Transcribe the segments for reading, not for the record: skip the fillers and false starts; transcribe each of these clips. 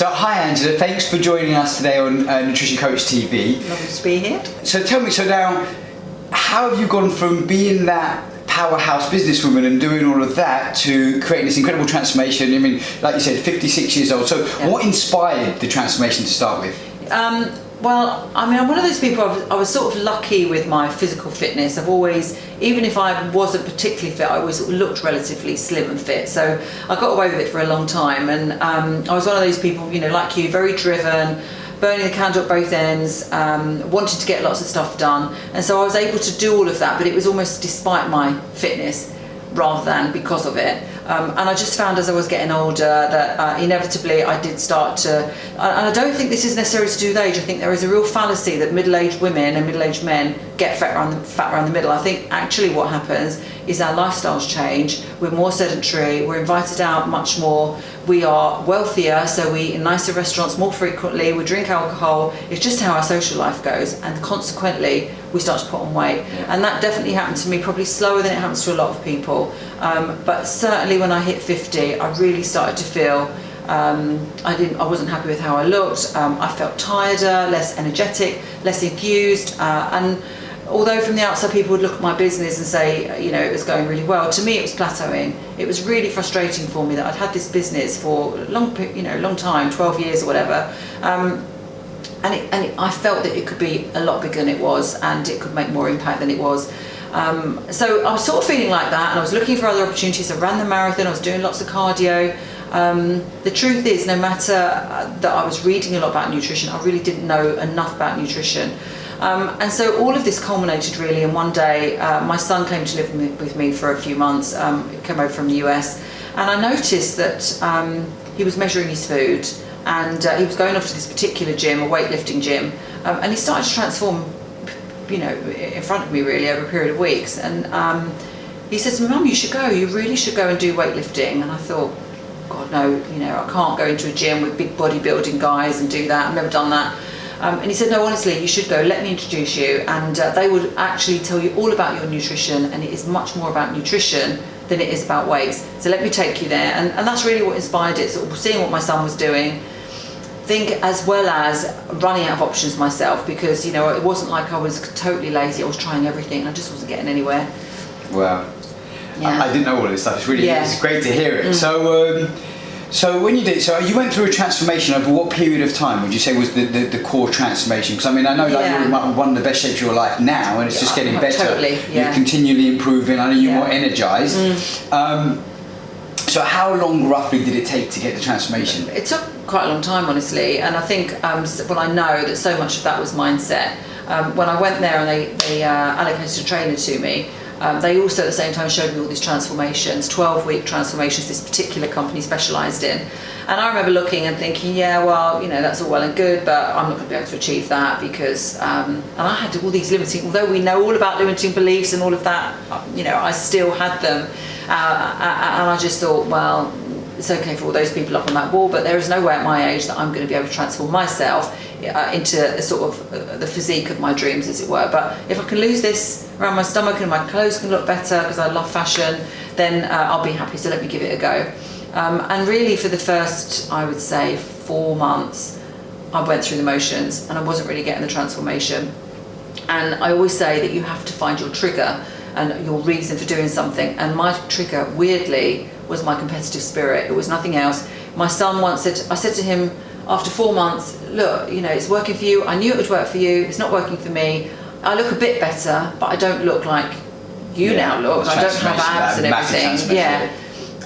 So hi Angela, thanks for joining us today on Nutrition Coach TV. Lovely to be here. So tell me, so now, how have you gone from being that powerhouse businesswoman and doing all of that to creating this incredible transformation? I mean, like you said, 56 years old. So what inspired the transformation to start with? Well, I mean, I'm one of those people, I was sort of lucky with my physical fitness. I've always, even if I wasn't particularly fit, I always sort of looked relatively slim and fit. So I got away with it for a long time. And I was one of those people, you know, like you, very driven, burning the candle at both ends, wanted to get lots of stuff done. And so I was able to do all of that, but it was almost despite my fitness rather than because of it. And I just found as I was getting older that inevitably I did start to, and I don't think this is necessarily to do with age. I think there is a real fallacy that middle-aged women and middle-aged men get fat around the middle. I think actually what happens is our lifestyles change. We're more sedentary, we're invited out much more, we are wealthier, so we eat in nicer restaurants more frequently, we drink alcohol. It's just how our social life goes, and consequently we start to put on weight. And that definitely happened to me, probably slower than it happens to a lot of people. But certainly when I hit 50, I really started to feel I wasn't happy with how I looked. I felt tireder, less energetic, less enthused, and although from the outside people would look at my business and say, you know, it was going really well, to me it was plateauing. It was really frustrating for me that I'd had this business for a long time, 12 years or whatever, I felt that it could be a lot bigger than it was, and it could make more impact than it was. So I was sort of feeling like that, and I was looking for other opportunities. I ran the marathon, I was doing lots of cardio. The truth is, no matter that I was reading a lot about nutrition, I really didn't know enough about nutrition. And so all of this culminated really in one day. My son came to live with me for a few months, he came over from the US, and I noticed that he was measuring his food, and he was going off to this particular gym, a weightlifting gym, and he started to transform, you know, in front of me really over a period of weeks. And he said to me, "Mum, you should go, you really should go and do weightlifting." And I thought, God, no, you know, I can't go into a gym with big bodybuilding guys and do that. I've never done that. And he said, "No, honestly, you should go. Let me introduce you, and they would actually tell you all about your nutrition, and it is much more about nutrition than it is about weights. So let me take you there." And that's really what inspired it, sort of seeing what my son was doing, as well as running out of options myself, because, you know, it wasn't like I was totally lazy. I was trying everything, and I just wasn't getting anywhere. Wow. Yeah. I didn't know all this stuff. It's really, it's great to hear it. So when you did, so you went through a transformation over what period of time would you say was the core transformation? Because I mean, I know that you're in one of the best shapes of your life now, and it's just getting better. Totally, You're continually improving. I know you're more energized. So how long roughly did it take to get the transformation? It took quite a long time, honestly, and I think well, I know that so much of that was mindset. When I went there and they allocated a trainer to me, they also at the same time showed me all these transformations, 12-week transformations this particular company specialised in. And I remember looking and thinking, yeah, well, you know, that's all well and good, but I'm not going to be able to achieve that because, and I had all these limiting, although we know all about limiting beliefs and all of that, you know, I still had them. And I just thought, well, it's okay for all those people up on that wall, but there is no way at my age that I'm going to be able to transform myself into a sort of the physique of my dreams, as it were. But if I can lose this around my stomach and my clothes can look better because I love fashion, then I'll be happy, so let me give it a go. And really for the first, I would say, 4 months, I went through the motions and I wasn't really getting the transformation. And I always say that you have to find your trigger and your reason for doing something. And my trigger, weirdly, was my competitive spirit. It was nothing else. My son once said, I said to him after 4 months, "Look, you know, it's working for you. I knew it would work for you. It's not working for me. I look a bit better, but I don't look like you now look. I don't have abs and everything." Yeah.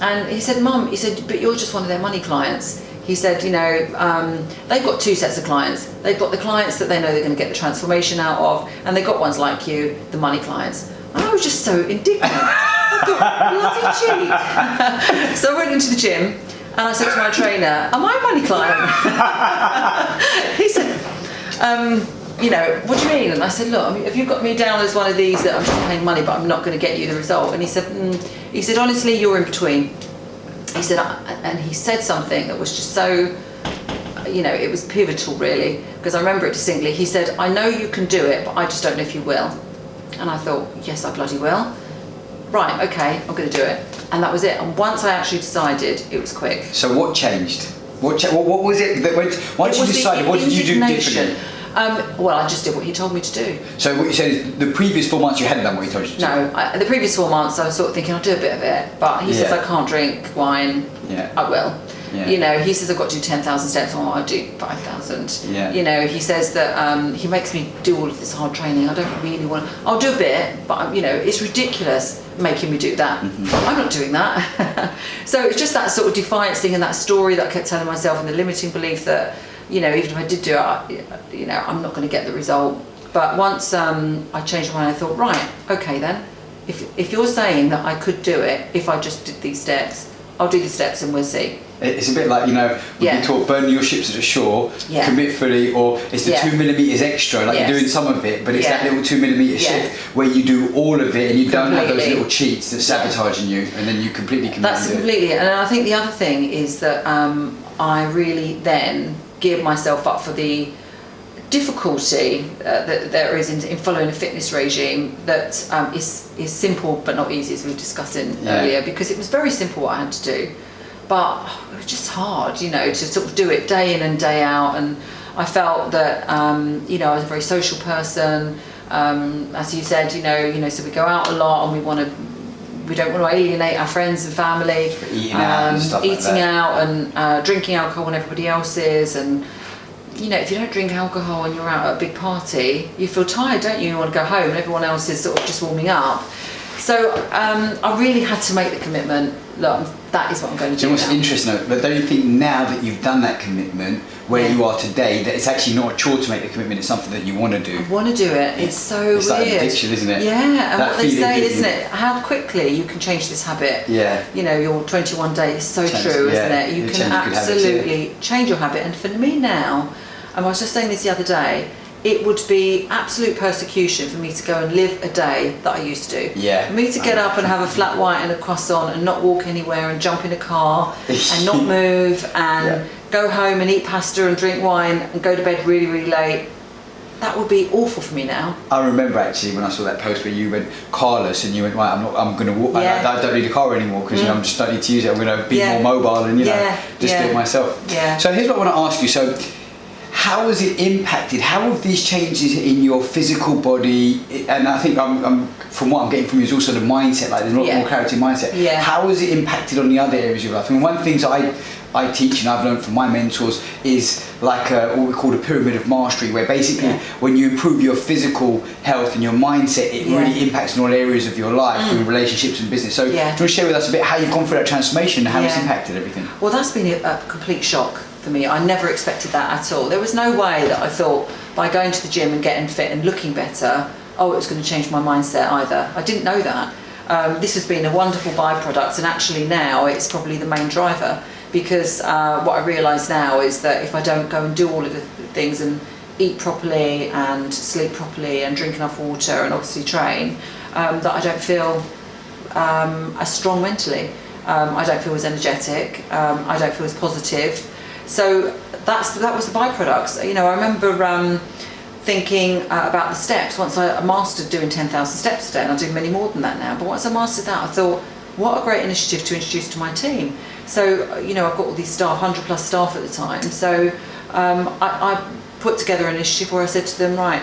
And he said, "Mum," he said, "but you're just one of their money clients." He said, "You know, they've got two sets of clients. They've got the clients that they know they're going to get the transformation out of, and they've got ones like you, the money clients." And I was just so indignant. I thought, bloody cheek. So I went into the gym and I said to my trainer, "Am I a money client?" He said, "You know, what do you mean?" And I said, "Look, have you got me down as one of these that I'm just paying money but I'm not going to get you the result?" And he said, "Honestly, you're in between." He said, and he said something that was just so, you know, it was pivotal really, because I remember it distinctly. He said, "I know you can do it, but I just don't know if you will." And I thought, yes, I bloody will. Right, okay, I'm going to do it. And that was it. And once I actually decided, it was quick. So what changed? What was it that once you decided, what did you do differently? Well, I just did what he told me to do. So what you said is the previous 4 months you hadn't done what he told you to do? No, the previous 4 months I was sort of thinking I'll do a bit of it, but he says I can't drink wine. Yeah. I will. Yeah. You know, he says I've got to do 10,000 steps. Oh, I'll do 5,000. Yeah. You know, he says that he makes me do all of this hard training. I don't really want to. I'll do a bit, but you know, it's ridiculous making me do that. I'm not doing that. So it's just that sort of defiance thing and that story that I kept telling myself and the limiting belief that, you know, even if I did do it, you know, I'm not going to get the result. But once I changed my mind, I thought, right, okay then, if you're saying that I could do it if I just did these steps, I'll do the steps and we'll see. It's a bit like, you know, when you talk burning your ships at the shore, commit fully, or it's the 2 millimeters extra, like you're doing some of it, but it's that little 2 millimeter shift where you do all of it and you don't have those little cheats that sabotaging you, and then you completely commit. That's completely it. And I think the other thing is that I really then geared myself up for the difficulty that there is in following a fitness regime that is simple but not easy, as we were discussing earlier, because it was very simple what I had to do, but it was just hard, you know, to sort of do it day in and day out. And I felt that you know, I was a very social person, as you said, you know, so we go out a lot and we don't want to alienate our friends and family, eating out and stuff like that. out and drinking alcohol when everybody else is. And you know, if you don't drink alcohol and you're out at a big party, you feel tired, don't you? You want to go home and everyone else is sort of just warming up. So I really had to make the commitment. Look, that is what I'm going to do. What's interesting, but don't you think now that you've done that commitment, where you are today, that it's actually not a chore to make the commitment, it's something that you want to do? I want to do it. It's so weird. It's like addiction, isn't it? Yeah, and that what they say, isn't it? How quickly you can change this habit. Yeah. You know, your 21 days is so true, isn't it? You can absolutely change your habit. And for me now, I was just saying this the other day, it would be absolute persecution for me to go and live a day that I used to do. Yeah. For me to get up and have a flat white and a croissant and not walk anywhere and jump in a car and not move and go home and eat pasta and drink wine and go to bed really, really late. That would be awful for me now. I remember actually when I saw that post where you went carless and you went, right, I'm going to walk. I don't need a car anymore because you know, I'm just starting to use it. I'm going to be more mobile and you know, just do it myself. Yeah. So here's what I want to ask you. So, how has it impacted? How have these changes in your physical body? And I think from what I'm getting from you is also the mindset. Like there's a lot more clarity in mindset. Yeah. How has it impacted on the other areas of your life? I mean, one of the things I teach and I've learned from my mentors is like what we call the pyramid of mastery, where basically when you improve your physical health and your mindset, it really impacts on all areas of your life, through relationships and business. So do you want to share with us a bit how you've gone through that transformation and how it's impacted everything? Well, that's been a complete shock for me. I never expected that at all. There was no way that I thought by going to the gym and getting fit and looking better, it was going to change my mindset either. I didn't know that. This has been a wonderful byproduct, and actually now it's probably the main driver, because what I realise now is that if I don't go and do all of the things and eat properly and sleep properly and drink enough water and obviously train, that I don't feel as strong mentally. I don't feel as energetic. I don't feel as positive. So that was the byproducts. You know, I remember thinking about the steps. Once I mastered doing 10,000 steps a day, and I do many more than that now, but once I mastered that, I thought, what a great initiative to introduce to my team. So, you know, I've got all these staff, 100 plus staff at the time, so I put together an initiative where I said to them, right,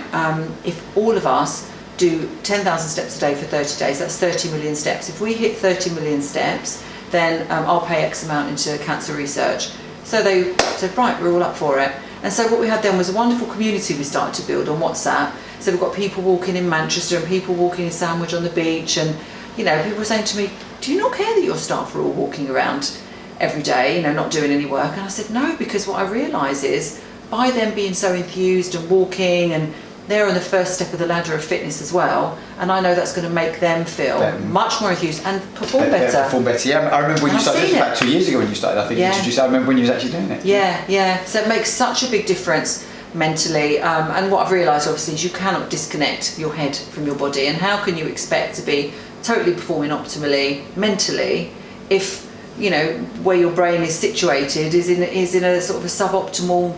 if all of us do 10,000 steps a day for 30 days, that's 30 million steps. If we hit 30 million steps, then I'll pay X amount into cancer research. So they said, right, we're all up for it. And so what we had then was a wonderful community we started to build on WhatsApp. So we've got people walking in Manchester and people walking in Sandwich on the beach, and you know, people were saying to me, do you not care that your staff are all walking around every day, you know, not doing any work? And I said, no, because what I realise is by them being so enthused and walking, and they're on the first step of the ladder of fitness as well, and I know that's going to make them feel much more enthused and perform better. Perform better, yeah. I remember when you started, this was about 2 years ago when you started, I think you introduced, I remember when you was actually doing it. Yeah. So it makes such a big difference mentally, and what I've realised obviously is you cannot disconnect your head from your body, and how can you expect to be totally performing optimally mentally if, you know, where your brain is situated is in a sort of a suboptimal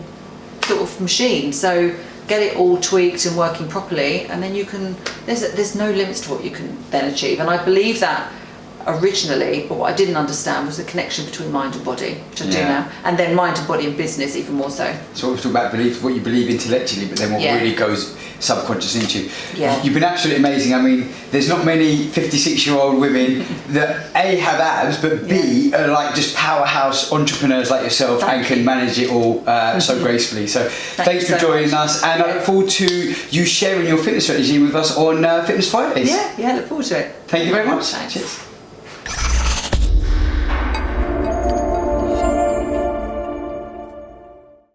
sort of machine. So get it all tweaked and working properly, and then you can, there's no limits to what you can then achieve. And I believe that originally, but what I didn't understand was the connection between mind and body, which I do Yeah. now, and then mind and body in business even more so. So we've talked about belief, what you believe intellectually, but then what Yeah. really goes subconscious into you. Yeah. You've been absolutely amazing. I mean, there's not many 56-year-old women that A, have abs, but B, are like just powerhouse entrepreneurs like yourself and can manage it all so gracefully. So thanks you for so joining much. us, and I look forward to you sharing your fitness strategy with us on Fitness Fridays. Yeah, look forward to it. Thank you very much. Thanks. Cheers.